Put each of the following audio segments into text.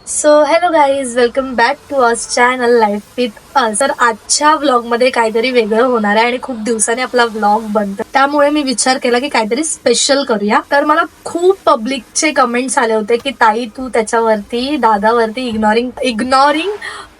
So hello guys, welcome back to our channel life with us. तर आजच्या vlog मध्ये काहीतरी वेगळं होणार आहे आणि खूप दिवसांनी आपला व्लॉग बनतो, त्यामुळे मी विचार केला की काहीतरी स्पेशल करूया. तर मला खूप पब्लिकचे कमेंट्स आले होते की ताई तू त्याच्यावरती दादावरती इग्नोरिंग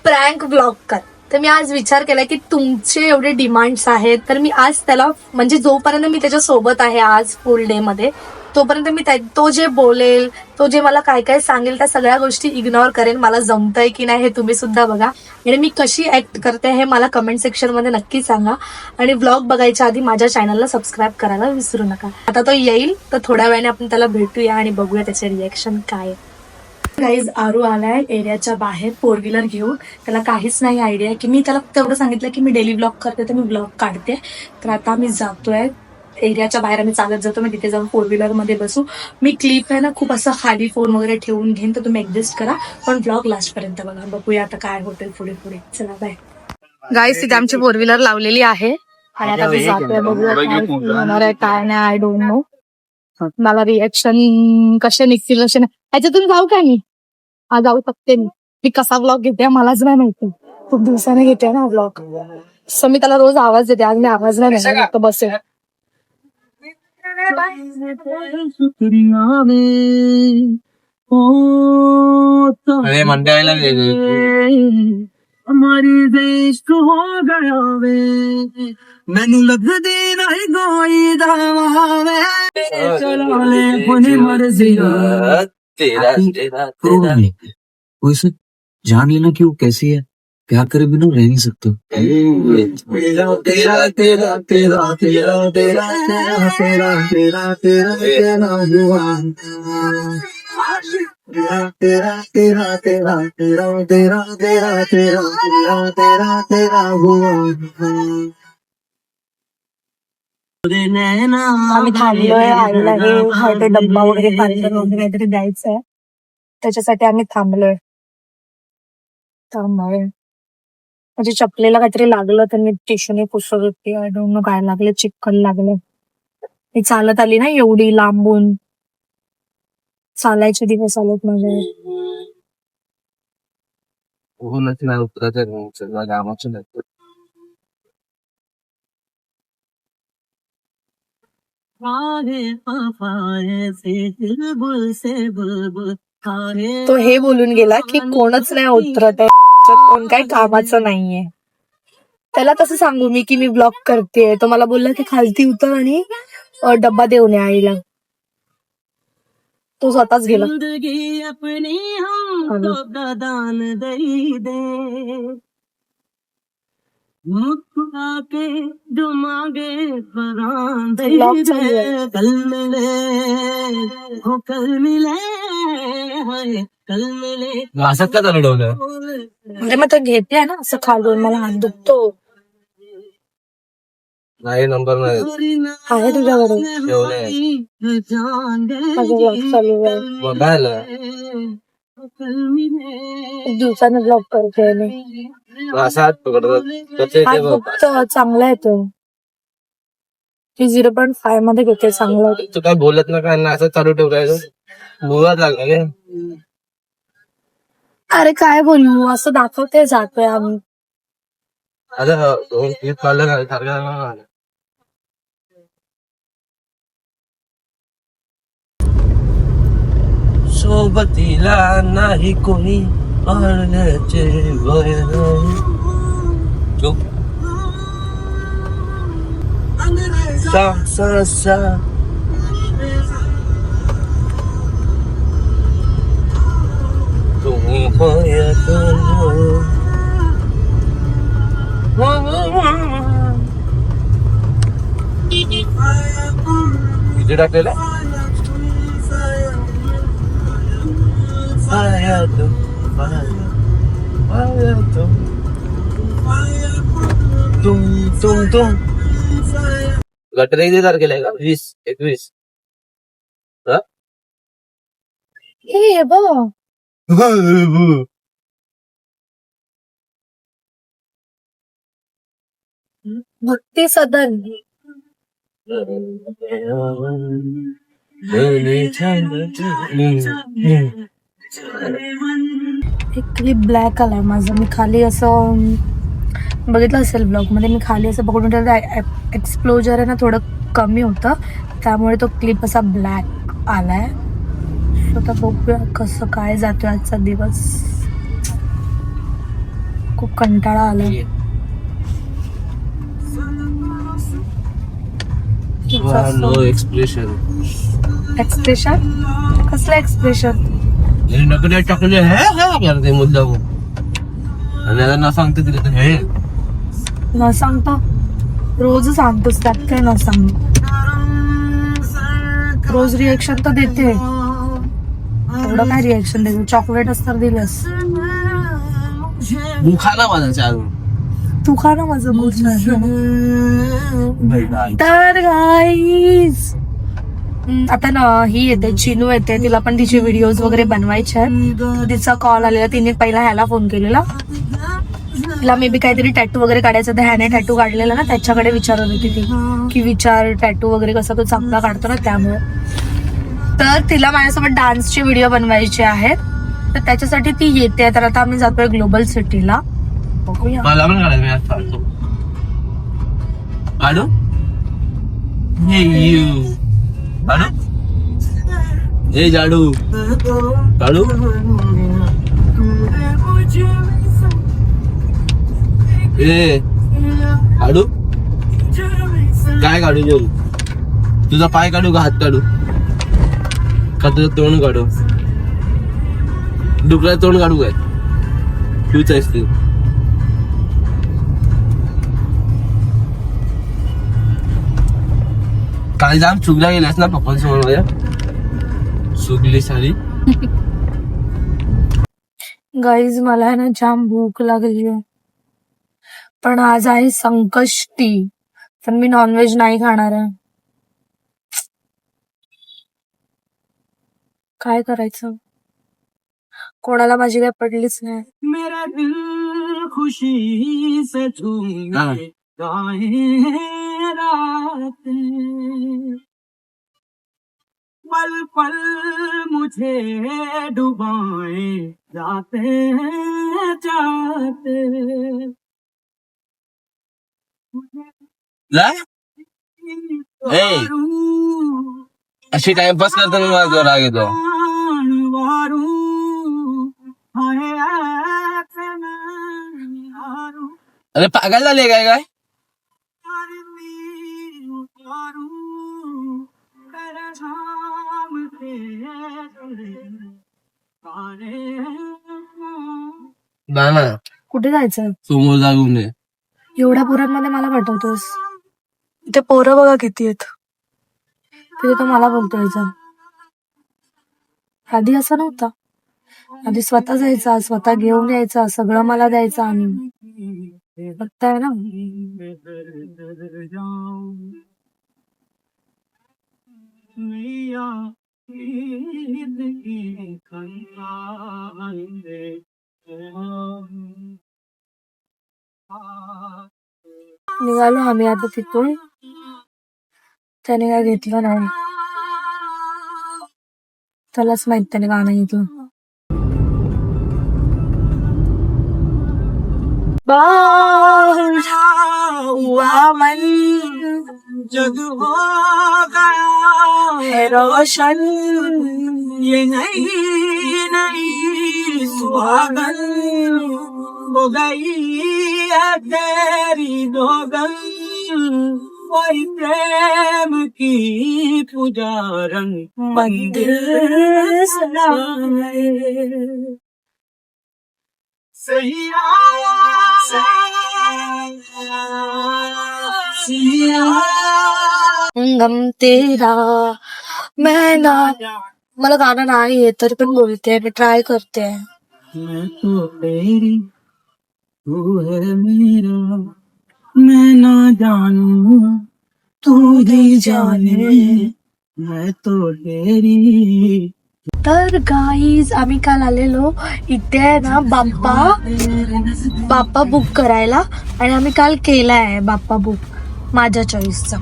प्रँक व्लॉग कर. तर मी आज विचार केला की तुमचे एवढे डिमांड्स आहेत, तर मी आज त्याला म्हणजे जोपर्यंत मी त्याच्या सोबत आहे आज फुल डे मध्ये, तोपर्यंत मी तो जे बोलेल, तो जे मला काय काय सांगेल त्या सगळ्या गोष्टी इग्नोर करेन. मला जमतंय की नाही हे तुम्ही सुद्धा बघा आणि मी कशी ऍक्ट करते हे मला कमेंट सेक्शन मध्ये नक्की सांगा. आणि व्लॉग बघायच्या आधी माझ्या चॅनलला सबस्क्राईब करायला विसरू नका. आता तो येईल तर थोड्या वेळाने आपण त्याला भेटूया आणि बघूया त्याचे रिएक्शन काय. गाईज, आरू आलाय एरियाच्या बाहेर फोर व्हीलर घेऊन. त्याला काहीच नाही आयडिया की मी त्याला तेवढं सांगितलं की मी डेली ब्लॉग करते, तर मी ब्लॉग काढते. तर आता मी जातोय एरियाच्या बाहेर, आम्ही चालत जातो. मी तिथे जाऊन फोर व्हीलर मध्ये बसू. मी क्लिप आहे ना खूप असं खाली फोन वगैरे ठेवून घेईन, तर तुम्ही ऍडजस्ट करा, पण ब्लॉग लास्ट पर्यंत बघा. बघूया आता काय होतं पुढे पुढे. चला बाय. गाईज, तिथे आमची फोर व्हीलर लावलेली आहे आणि आता मी जातोय. बघूया काय होणार आहे काय नाही, आय डोंट नो. मला रिएक्शन कसे निघतील कसे नाही ह्याच्यातून जाऊ काय मी. हा जाऊ शकते मी कसा व्लॉग घेते मलाच नाही माहिती. खूप दिवसाने घेते ना व्लॉग, सो मी त्याला रोज आवाज देते. आज मी आवाज नाही देणार, फक्त बसेल. अरे मंडळाला हमारी देश को हो गया वे मैनू लगदे नहीं कोई दावा वे चलो ले अपनी मर्जी तेरा तेरा तेरा वो इसे जान लेना कि वो कैसी है, प्यार करे बिना रह नहीं सकता. तेरा तेरा तेरा तेरा तेरा तेरा तेरा तेरा तेरा तेरा तेरा हुआ तेरा तेरा तेरा तेरा तेरा तेरा तेरा तेरा तेरा तेरा तेरा हुआ. आम्ही थांबलोय. आईला हे डब्बा वगैरे पार्सल वगैरे काहीतरी द्यायचंय, त्याच्यासाठी आम्ही थांबलोय. म्हणजे चपलेला काहीतरी लागलं तर मी टिश्यूने पुसत होती. आय डोंट नो काय लागलं, चिकन लागलं. मी चालत आली ना एवढी लांबून, चालायचे दिवस आलेत माझे. नाही उतरायचं कामाचं नाही. तो हे बोलून गेला की कोणच नाही उतरत आहे, कोण काही कामाचं नाहीये. त्याला तसं सांगू मी की मी ब्लॉग करते, तो मला बोलला की खालती उतर आणि डब्बा देऊन ये आईला. तो स्वतःच गेला. असं का चालवलं म्हणजे मग तो घेते ना असं खालून, मला हात दुखतो. नाही नंबर नाही आहे तुझ्याकडे? माझं ब्लॉग चालू आहे. बघायला खूप दिवसाने ब्लॉग करते मी. असा हात पकडतात हात दुखतो. चांगला आहे तो. 0.5 मध्ये घेते, चांगला. तू काय बोलत ना काय ना, असं चालू ठेवायचं. मुळात लागला काय. अरे काय बोलू, असं दाखवते जातोय आम्ही. आता दोन तीन काढलं ना सारखं. सोबतीला नाही कोणी आणण्याचे वय नाही. सा सा सा तुम्ही किती टाकलेलं तुम तुम तुम गटर किती तारखेला का 20-21 हे बघ भक्ती सदन. एक क्लिप ब्लॅक आलाय माझं. मी खाली असं बघितलं असेल ब्लॉगमध्ये, मी खाली असं पकडून ठेवलं. एक्सप्लोजर आहे ना थोडं कमी होतं, त्यामुळे तो क्लिप असा ब्लॅक आलाय. आता बघूया कसं काय जातोय आजचा दिवस. खूप कंटाळा आलाय. एक्सप्रेशन कसलं एक्सप्रेशन? नकल्या टाकले हे मुद्दा आणि आता न सांगतो तिला तर हे न सांगता रोज सांगतोस, त्यात काय न सांग. रोज रिएक्शन तर देते, एवढं काय रिएक्शन देते? चॉकलेटच तर दिलंस. खा ना माझा चालू, तू खा ना माझं मूड. तर गाईज आता ना ही येते, चिनू येते, तिला पण तिचे व्हिडिओज वगैरे बनवायचे आहेत. तिचा कॉल आलेला, तिने पहिला ह्याला फोन केलेला. तिला मे बी काहीतरी टॅटू वगैरे काढायचं, तर ह्याने टॅटू काढलेला ना, त्याच्याकडे विचारत होती ती की विचार टॅटू वगैरे कसा तो चांगला काढतो ना, त्यामुळे. तर तिला माझ्यासोबत डान्सचे व्हिडिओ बनवायचे आहेत, तर त्याच्यासाठी ती येते. तर आता आम्ही जातोय ग्लोबल सिटीला. बघूया. मला पण काढायचं, मी आज काढतो. काढू काढू हे जाडू काढू. ए काढू काय काढू? बोल, तुझा पाय काढू का हात काढू का तुझं तोंड काढू? डुकराचं तोंड काढू काय? तूच आहेस तू. काल जाम चुकला गेलास ना पप्पांसमोर माझ्या. चुकली सारी. गाईज मला आहे ना जाम भूक लागली आहे, पण आज आहे संकष्टी, तर मी नॉनव्हेज नाही खाणार आहे. काय करायचं? कोणाला माझी काय पडलीच नाही. मेरा दिल खुशी से झूम पल पल मुझे डुबाए जाते जाते. अशी टाइमपास करताना मला जो राग येतो. अरे पागल झाले काय काय? ना कुठे जायचं? समोर जागून नये. एवढ्या पोरांमध्ये मला पाठवतोस? ते पोरं बघा किती आहेत, तिथे तर मला बोलतोय जा. आधी असं नव्हता, आधी स्वतः जायचा, स्वतः घेऊन यायचा, सगळं मला द्यायचं. आणि फक्त आहे ना निघालो आम्ही आता तिथून. त्याने काय घेतलं नाही, त्यालाच माहित त्याने गाणं घेतलं. मन जग हो गया है रोशन, ये नई नई सुहागन हो गई है तेरी दोगन. वही प्रेम की पुजारन मंदिर सजाए. गम तेरा मैं ना. मला गाणं नाही येत तरी पण बोलते, मी ट्राय करते. मैं तो तेरी तू है मेरा, मैं ना जानू तू ही जाने, मैं तो तेरी. तर गाईज आम्ही काल आलेलो इथे आहे ना बाप्पा बुक करायला, आणि आम्ही काल केलाय बाप्पा बुक माझ्या चॉईसचा.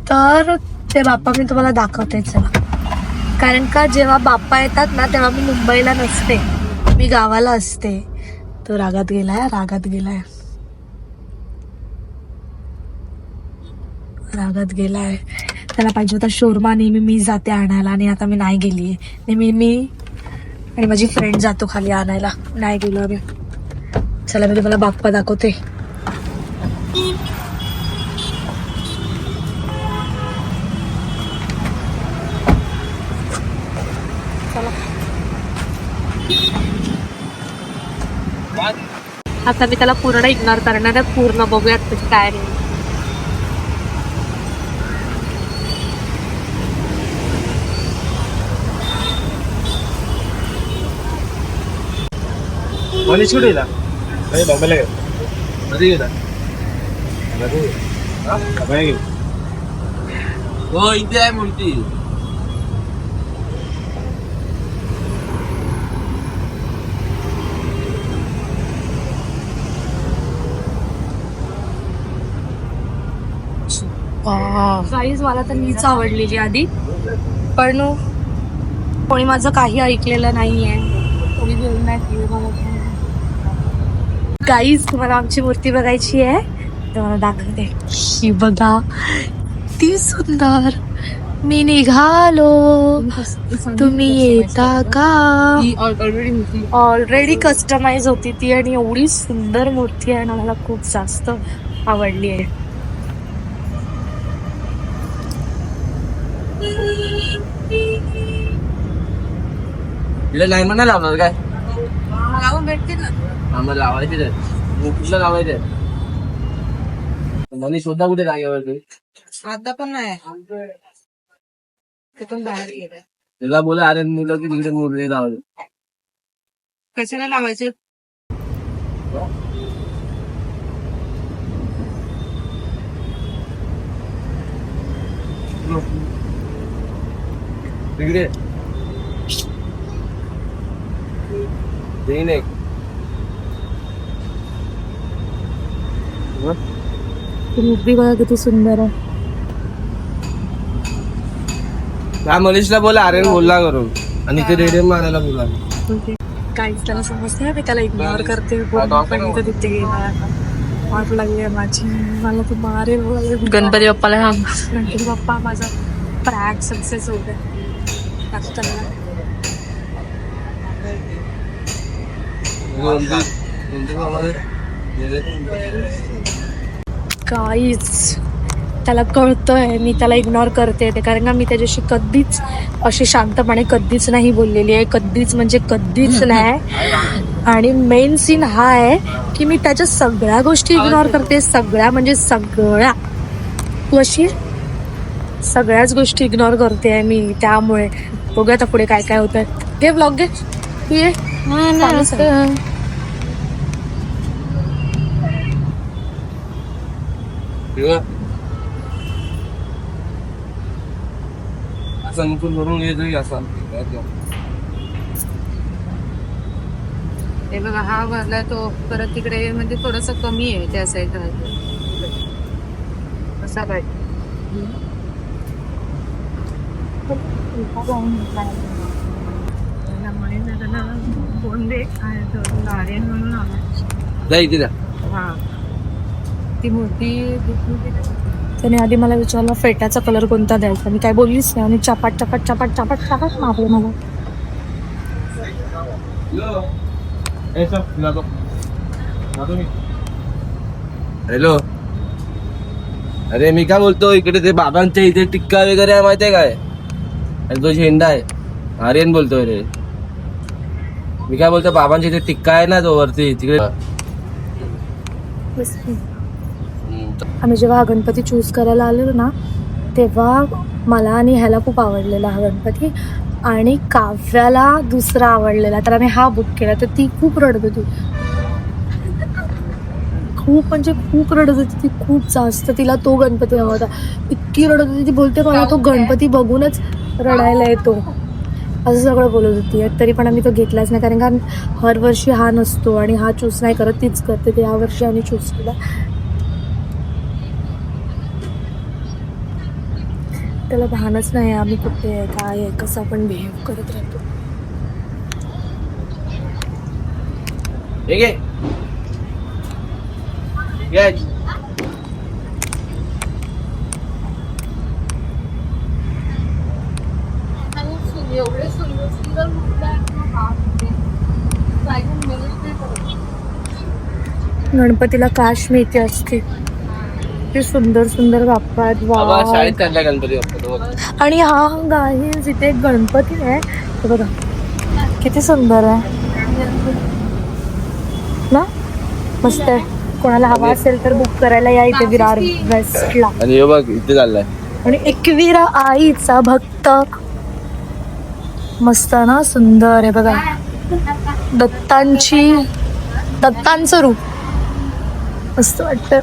तर ते बाप्पा मी तुम्हाला दाखवते. चला कारण का जेव्हा बाप्पा येतात ना तेव्हा मी मुंबईला नसते, मी गावाला असते. तो रागात गेलाय त्याला पाहिजे होता शोरमा. नेहमी मी जाते आणायला आणि आता मी नाही गेलीये. नेहमी मी आणि माझी फ्रेंड जातो खाली आणायला, नाही गेलो आम्ही. चला मी तुम्हाला बाप्पा दाखवते. आता मी त्याला पूर्ण इग्नोर करणार आहे. पूर्ण बघूयात त्याची काय नाही. मनीष कुठे गेला? अरे बॉम्बेला गेला. कधी गेला? हो इथे आहे मूर्ती. गाईज मला तर मीच आवडलेली आधी, पण कोणी माझं काही ऐकलेलं नाहीये. कोणी घेऊन नाही केलं मला. गाईज तुम्हाला आमची मूर्ती बघायची आहे, तुम्हाला दाखवते. ही बघा ती सुंदर. मी निघालो, तुम्ही येता का? ऑलरेडी कस्टमाइज होती ती आणि एवढी सुंदर मूर्ती आहे ना, मला खूप जास्त आवडली आहे. तिला नाही म्हणा लावणार काय? लावून भेटतील ना. आम्हाला लावायचे कुठलं लावायचंय? मनीष शोधा कुठे जागेवरती? आता पण नाही, ते पण बाहेर गेलं. तिला बोला अरे मुलं की तिकडे मूर्ती लावली. कशाला लावायचे? तिकडे एक मूर्ती बघा किती सुंदर आहे. मनीषला बोला आर्यन बोलला करून आणि ते रेडियम मारायला बोला. काहीच त्याला समजते, मी त्याला इग्नोर करते. तिथे गेला वाट लागली माझी, मला तू मारेल. गणपती बाप्पाला गणपती बाप्पा माझा प्रॅग सक्सेस होत आहे. काहीच त्याला कळतंय मी त्याला इग्नोर करते ते, कारण का मी त्याच्याशी कधीच अशी शांतपणे कधीच नाही बोललेली आहे. कधीच म्हणजे कधीच नाही. आणि मेन सीन हा आहे की मी त्याच्या सगळ्या गोष्टी इग्नोर करते. सगळ्या म्हणजे सगळ्या. तू अशी सगळ्याच गोष्टी इग्नोर करते मी. त्यामुळे बघूया आता पुढे काय काय होतंय. घे ब्लॉग घे तू ये. असं भरून येतोय असा. हे बघा हा भरला तो परत तिकडे म्हणजे थोडस कमी आहे त्या साईड असा पाहिजे. हा ती मूर्ती त्याने आधी मला विचारलं फेट्याचा कलर कोणता द्यायचा. मी काय बोललीच नाही आणि चपाट चपाट चपाट चपाट चपाट मारले मला. हॅलो अरे मी काय बोलतो, इकडे ते बाबांच्या इथे टिक्का वगैरे आहे माहितीये काय? आणि तो झेंडा आहे. आर्यन बोलतोय रे. मी काय बोलतो, बाबांच्या इथे टिक्का आहे ना तो वरती तिकडे. आम्ही जेव्हा हा गणपती चूज करायला आलेलो ना तेव्हा मला आणि ह्याला खूप आवडलेला हा गणपती आणि काव्याला दुसरा आवडलेला, तर आम्ही हा बुक केला. तर ती खूप रडत होती, खूप म्हणजे खूप रडत होती ती, खूप जास्त. तिला तो गणपती हवा होता, इतकी रडत होती. ती बोलते मला तो गणपती बघूनच रडायला येतो, असं सगळं बोलत होती. तरी पण आम्ही तो घेतलाच नाही, कारण का हर वर्षी हा नसतो आणि हा चूज नाही करत, तीच करते. ते या वर्षी आम्ही चूज केला. त्याला भानच नाही आम्ही कुठे आहे, काय आहे, कसं आपण बिहेव करत राहतो. ठीक आहे एवढे सुंदर सुंदर मुलं गणपतीला काश मिळते असते, ते सुंदर सुंदर बाप्पा आहेत. बाबा वा. शाळेत काढला गणपती बाप्पा. आणि हा गाईज इथे एक गणपती आहे, हे बघा किती सुंदर आहे ना, मस्त आहे. कोणाला हवा असेल तर बुक करायला या इथे विरार वेस्टला. आणि हे बघ इथे चाललाय. आणि एकविरा आईचा भक्त, मस्त ना, सुंदर आहे बघा. दत्तांचं रूप मस्त वाटत.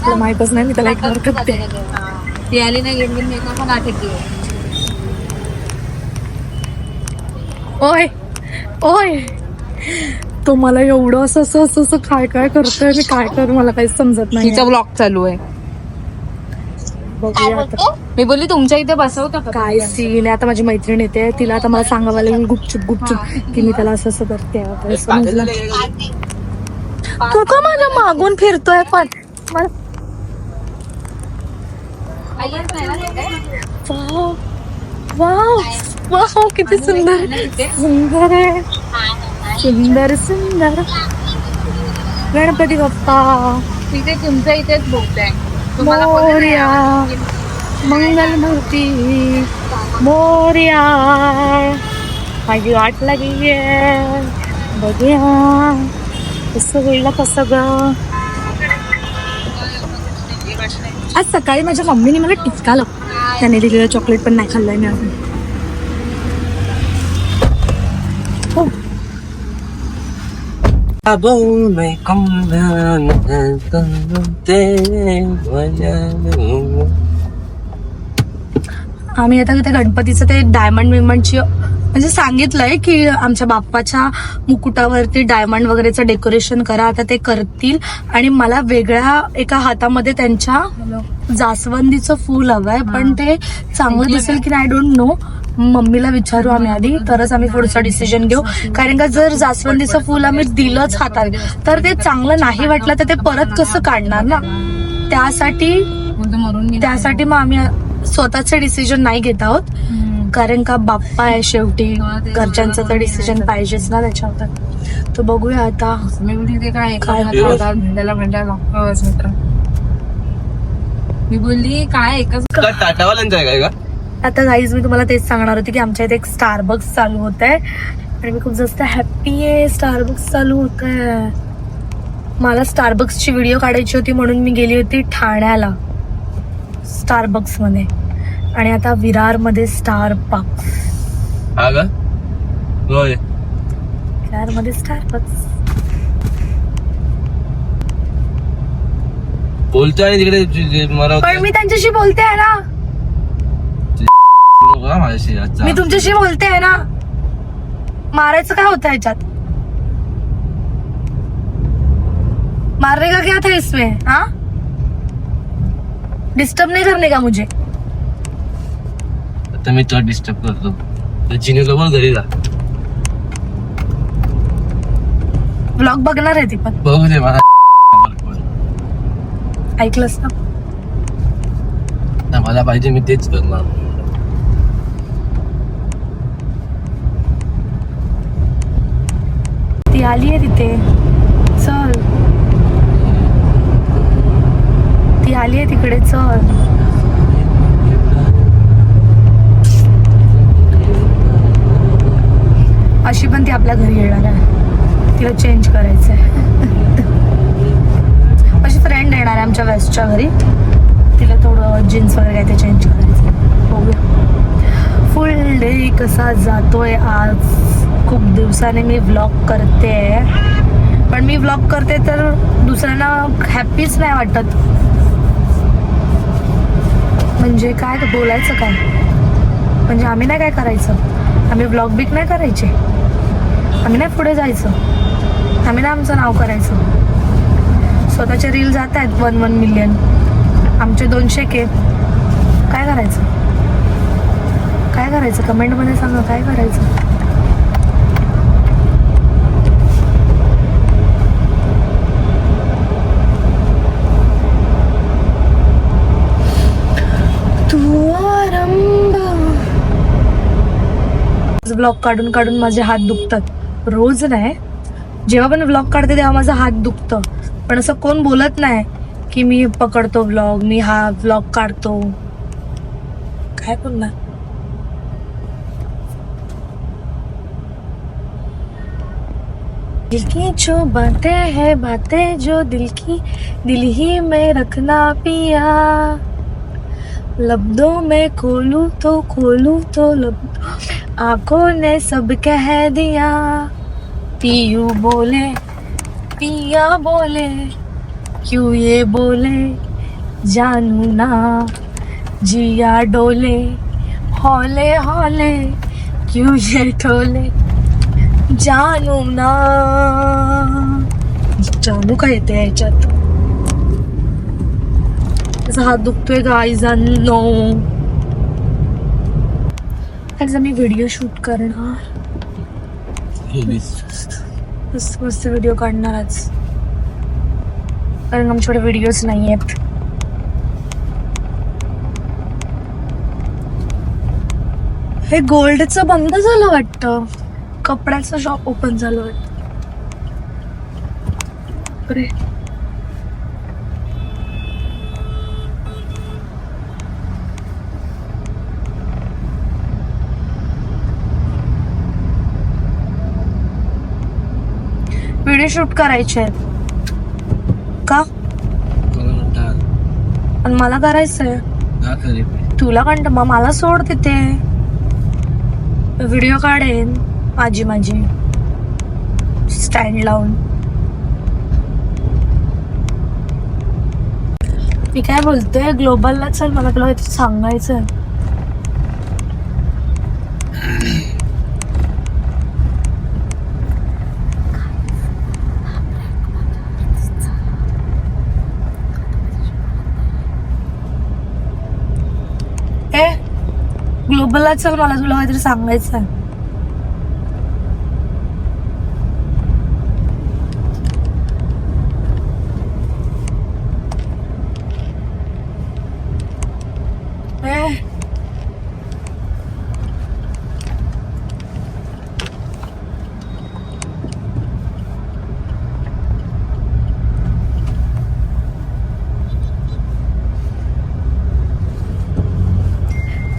तुला माहितच नाही मी त्याला एक हरकत ते ती आली नाही गेली मी पण आठवते. ओय ओय, तो मला एवढं असं असं असं असं काय काय करतोय, मी काय करू मला काहीच समजत नाही. तिचा ब्लॉग चालू आहे. बघूया आता मी बोलली तुमच्या इथे बसवता का काय सीन आहे. आता माझी मैत्रीण येते, तिला आता मला सांगावं लागेल गुपचूप गुपचूप की मी त्याला असं असं करते. समजलं तू का माझ्या मागून फिरतोय पण मला. वाव वाव वाव, किती सुंदर सुंदर आहे, सुंदर सुंदर गणपती बाप्पा तिथे तुमच्या इथेच बोलताय. मोरया मंगलमूर्ती मोरया. माझी वाट लागली आहे, बघूया कसं होईल कसं ग. आज सकाळी माझ्या मम्मीने मला टिचकालं, त्याने दिलेलं चॉकलेट पण नाही खाल्लंय मी अजून. हो आम्ही आता त्या गणपतीचं ते डायमंड विमंडची म्हणजे सांगितलंय की आमच्या बाप्पाच्या मुकुटावरती डायमंड वगैरेचं डेकोरेशन करा. आता ते करतील आणि मला वेगळ्या एका हातामध्ये त्यांच्या जास्वंदीचं फूल हवंय, पण ते चांगलं दिसेल की नाही आय डोंट नो. मम्मीला विचारू आम्ही आधी, तरच आम्ही पुढचा डिसिजन घेऊ. कारण का जर जास्वंदीचं फूल आम्ही दिलंच हातात तर ते चांगलं नाही वाटलं तर ते परत कसं काढणार ना. त्यासाठी मग आम्ही स्वतःचे डिसिजन नाही घेत आहोत, कारण का बाप्पा आहे शेवटी, घरच्यांचं तर डिसिजन पाहिजेच ना त्याच्यावर. तर बघूया आता. मी बोलली ते काय मी बोलली काय एकच टाटावाल्यांचं आहे काय का. आता गाईज मी तुम्हाला तेच सांगणार होते की आमच्या इथे एक स्टारबक्स चालू होत आहे आणि मी खूप जास्त हॅप्पी आहे. स्टारबक्स चालू होत आहे. मला स्टारबक्सची व्हिडिओ काढायची होती म्हणून मी गेली होती ठाण्याला स्टारबक्स मध्ये, आणि आता विरार मध्ये स्टारबक्स. हा का होय, विरार मध्ये स्टारबक्स बोलतोय आणि तिकडे मला पण मी त्यांच्याशी बोलते आहे ना, माझ्याशी मी तुमच्याशी बोलते आहे ना. मारायचं काय होतं ह्याच्यात, मारने का क्या था इसमें, हाँ डिस्टर्ब नहीं करने का मुझे. आता मी तुला डिस्टर्ब करतो तर चिनीला बोल घरी जा. ब्लॉग बघणार आहे ती पण, बघू दे मला. ऐकलंस ना. मला पाहिजे मी तेच करणार. ती आली आहे तिथे, चल ती आली आहे तिकडे, चल. अशी पण ती आपल्या घरी येणार आहे, तिला चेंज करायचं आहे. माझी फ्रेंड येणार आहे आमच्या वेस्टच्या घरी, तिला थोडं जीन्स वगैरे काय ते चेंज करायचं आहे. बघूया फुल डे कसा जातोय आज. खूप दिवसाने मी व्लॉग करते, पण मी व्लॉग करते तर दुसऱ्यांना हॅपीच नाही वाटत. म्हणजे काय बोलायचं काय, म्हणजे आम्ही नाही काय करायचं. आम्ही ब्लॉग बिग नाही करायचे, आम्ही नाही पुढे जायचं, आम्ही ना आमचं नाव करायचं. स्वतःचे रील जात आहेत 1 मिलियन, आमचे 200K. काय करायचं, काय करायचं, कमेंटमध्ये सांगा काय करायचं. ब्लॉग काढून काढून माझे हात दुखतात. रोज नाही, जेव्हा पण ब्लॉग काढते तेव्हा माझा हात दुखतं. पण असं कोण बोलत नाही की मी पकडतो ब्लॉग, मी हा ब्लॉग काढतो. काय पुन्हा दिल की जो बातें है, बातें जो दिल की, दिल ही में रखना पिया. लफ्ज़ों में खोलूं तो लफ्ज़ों आंखों ने सब कह दिया. पियू बोले, पिया बोले, क्यों ये बोले, जानू ना जिया डोले, हौले हौले क्यों ये ठोले, जानू ना. जानू का येते याच्यात, हात दुखतोय गाईज. नो, आज आम्ही व्हिडिओ शूट करणार, मस्त मस्त व्हिडिओ काढणार आज, कारण आमच्याकडे व्हिडिओज नाही आहेत. हे गोल्डचं बंद झालं वाटतं, कपड्याचं शॉप ओपन झालं वाटतं. अरे व्हिडिओ शूट करायचे आहेत का? पण मला करायचंय. तुला कंट, मग मला सोड तिथे, व्हिडिओ काढेन माझी स्टँड लावून. मी काय बोलतोय, ग्लोबलला चल, मला तुला इथे सांगायचंय. ग्लोबलला चल, मला तुला काहीतरी सांगायचं आहे.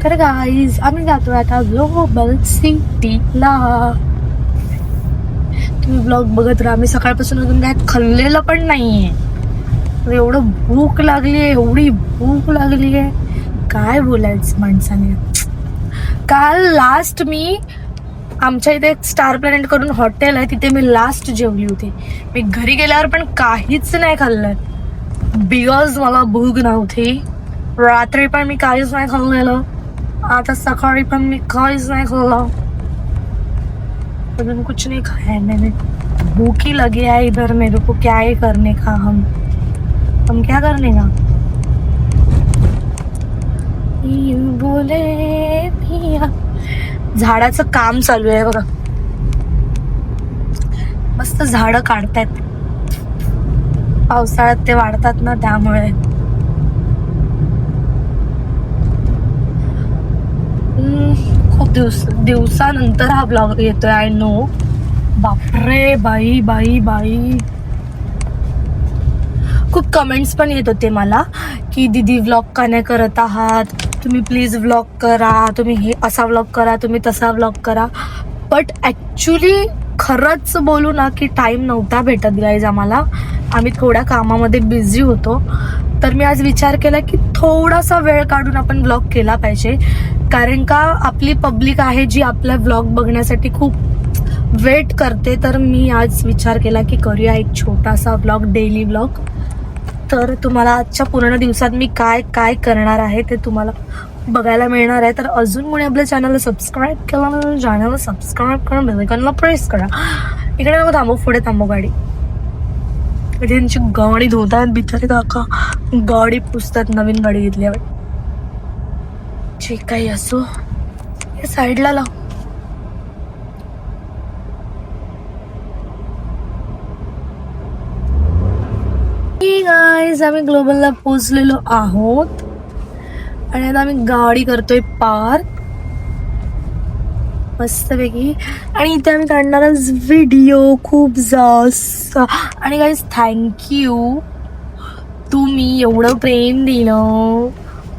तर गाईज, आम्ही जातोय आता ग्लोबल सिटीला. तुम्ही ब्लॉग बघत राहा. आम्ही सकाळपासून अजून काय खाल्लेलं पण नाहीये. एवढं भूक लागली आहे, एवढी भूक लागली आहे, काय बोलायचं माणसाने. काल लास्ट मी आमच्या इथे एक स्टार प्लॅनेट करून हॉटेल आहे, तिथे मी लास्ट जेवली होती. मी घरी गेल्यावर पण काहीच नाही खाल्लंय, बिकॉज मला भूक नव्हती. रात्री पण मी काहीच नाही खाल्लेलं, आता सकाळी पण मी काहीच नहीं खाला, अभी कुछ नहीं खाया है मैंने. भूख ही लगी है इधर मेरे को, क्या ही करने का. हम क्या करने का. बोले पिया. झाडाचं काम चालू आहे बघा, मस्त झाडं काढतायत. पावसाळ्यात ते वाढतात ना, त्यामुळे. खूप दिवसानंतर हा ब्लॉग येतोय, आय नो. बापरे, बाई बाई बाई, खूप कमेंट्स पण येत होते मला की दीदी व्लॉग का नाही करत आहात, तुम्ही प्लीज व्लॉग करा, तुम्ही हे असा व्लॉग करा, तुम्ही तसा व्लॉग करा. बट ॲक्च्युली खरंच बोलू ना की टाईम नव्हता भेटत गाईज आम्हाला. आम्ही थोड्या कामामध्ये बिझी होतो. तर मी आज विचार केला की थोडासा वेळ काढून आपण व्लॉग केला पाहिजे, कारण का आपली पब्लिक आहे जी आपला व्लॉग बघण्यासाठी खूप वेट करते. तर मी आज विचार केला की करूया एक छोटासा व्लॉग, डेली व्लॉग. तर तुम्हाला आजच्या पूर्ण दिवसात मी काय काय करणार आहे ते तुम्हाला बघायला मिळणार आहे. तर अजून कोणी आपल्या चॅनलला सबस्क्राईब केला नाही, चॅनलला सबस्क्राईब करून बेल आयकॉनला प्रेस करा. इकडे नको थांबव, पुढे थांबव गाडी. त्यांची गाडी धुतात बिचारे काका, गाडी पुसतात नवीन गाडी घेतल्यावर. जे काही असो, हे साईडला लाव. गाईज आम्ही ग्लोबलला पोहोचलेलो आहोत आणि आता आम्ही गाडी करतोय पार्क मस्तपैकी. आणि इथे आम्ही काढणारच व्हिडिओ खूप जास्त. आणि गाईज थँक्यू, तुम्ही एवढं प्रेम दिलं,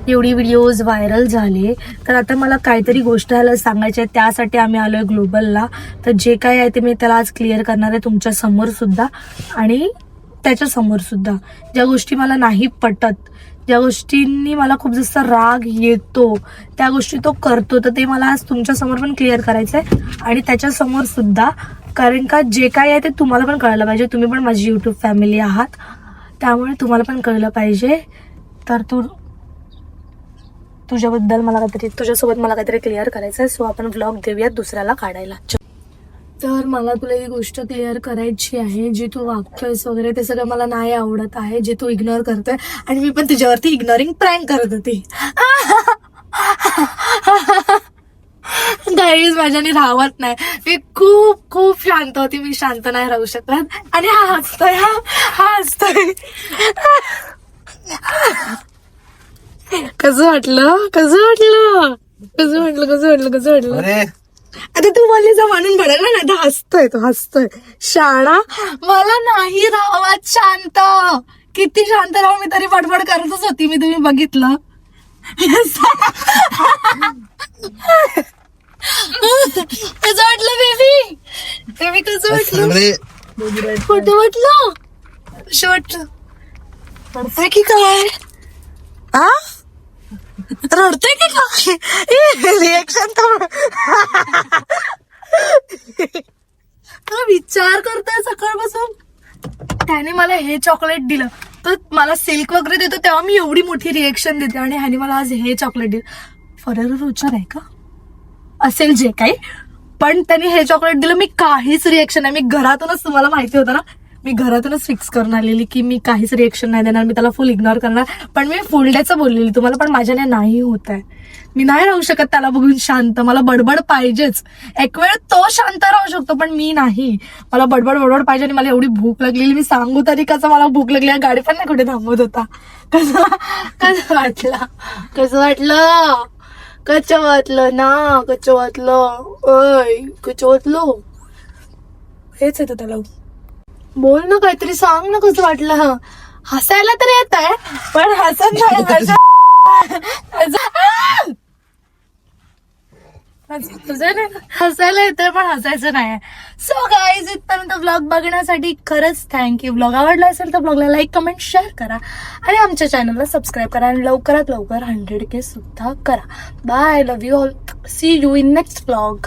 एवढी व्हिडिओज व्हायरल झाले. तर आता मला काहीतरी गोष्ट ह्याला सांगायची आहे, त्यासाठी आम्ही आलोय ग्लोबलला. तर जे काय आहे ते मी त्याला आज क्लिअर करणार आहे तुमच्या समोर सुद्धा आणि त्याच्या समोर सुद्धा. ज्या गोष्टी मला नाही पटत, ज्या गोष्टींनी मला खूप जास्त राग येतो, त्या गोष्टी तो करतो, तर ते मला आज तुमच्या समोर पण क्लिअर करायचं आहे आणि त्याच्या समोर सुद्धा. कारण का जे काय आहे ते तुम्हाला पण कळलं पाहिजे. तुम्ही पण माझी यूट्यूब फॅमिली आहात, त्यामुळे तुम्हाला पण कळलं पाहिजे. तर तुझ्याबद्दल मला काहीतरी, तुझ्यासोबत मला काहीतरी क्लिअर करायचं आहे. सो आपण व्लॉग देऊयात दुसऱ्याला काढायला. तर मला तुला ही गोष्ट क्लिअर करायची आहे, जी तू वागतोयस वगैरे ते सगळं मला नाही आवडत आहे, जे तू इग्नोर करतोय. आणि मी पण तुझ्यावरती इग्नोरिंग प्रँक करत होती. गाईज माझ्याने राहत नाही. मी खूप खूप शांत होती, मी शांत नाही राहू शकत. आणि हा हसतोय, हा हसतोय. कसं वाटलं, कसं वाटलं, कसं वाटलं, कसं वाटलं, कसं वाटलं? आता तू बोललीस म्हणून बघायला ना, आता हसतोय, तो हसतोय. शाळा मला नाही राहावत शांत. किती शांत राहू मी तरी बडबड करतच होती. मी तुम्ही बघितलं. कसं वाटलं बेबी, बेबी कसं वाटलं, कुठं वाटलं, कसं वाटलं? रडतंय की काय, हा रडतंय की काय? रिएक्शन तर विचार करतोय सकाळपासून. त्याने मला हे चॉकलेट दिलं, तर मला सिल्क वगैरे देतो तेव्हा मी एवढी मोठी रिएक्शन देते, आणि ह्याने मला आज हे चॉकलेट दिलं. फरेरो रोचर आहे का असेल जे काही, पण त्याने हे चॉकलेट दिलं, मी काहीच रिएक्शन नाही. मी घरातूनच, तुम्हाला माहिती होतं ना, मी घरातूनच फिक्स करून आलेली की मी काहीच रिएक्शन नाही देणार, मी त्याला फुल इग्नोर करणार. पण मी फुल डेचं बोललेली तुम्हाला, पण माझ्याने नाही होत आहे. मी नाही राहू शकत त्याला बघून शांत. मला बडबड पाहिजेच. एक वेळ तो शांत राहू शकतो, पण मी नाही. मला बडबड पाहिजे. आणि मला एवढी भूक लागलेली, मी सांगू तरी कसं मला भूक लागली. गाडी पण नाही कुठे थांबवत होता. कसं वाटलं, कसं वाटलं, कच्चं वाटलं ना, कच्चं वाटलं, ओय कच्चं वाटलं. हेच येतं त्याला. बोल ना काहीतरी, सांग ना कसं वाटलं. हसायला तर येत आहे पण हसत नाही. हसायला येतोय पण हसायचं नाही. सो गाईज, इथपर्यंत ब्लॉग बघण्यासाठी खरंच थँक्यू. ब्लॉग आवडला असेल तर ब्लॉगला लाईक, कमेंट, शेअर करा आणि आमच्या चॅनलला सबस्क्राईब करा आणि लवकरात लवकर 100K सुद्धा करा. Bye, love you all. See you in next blog.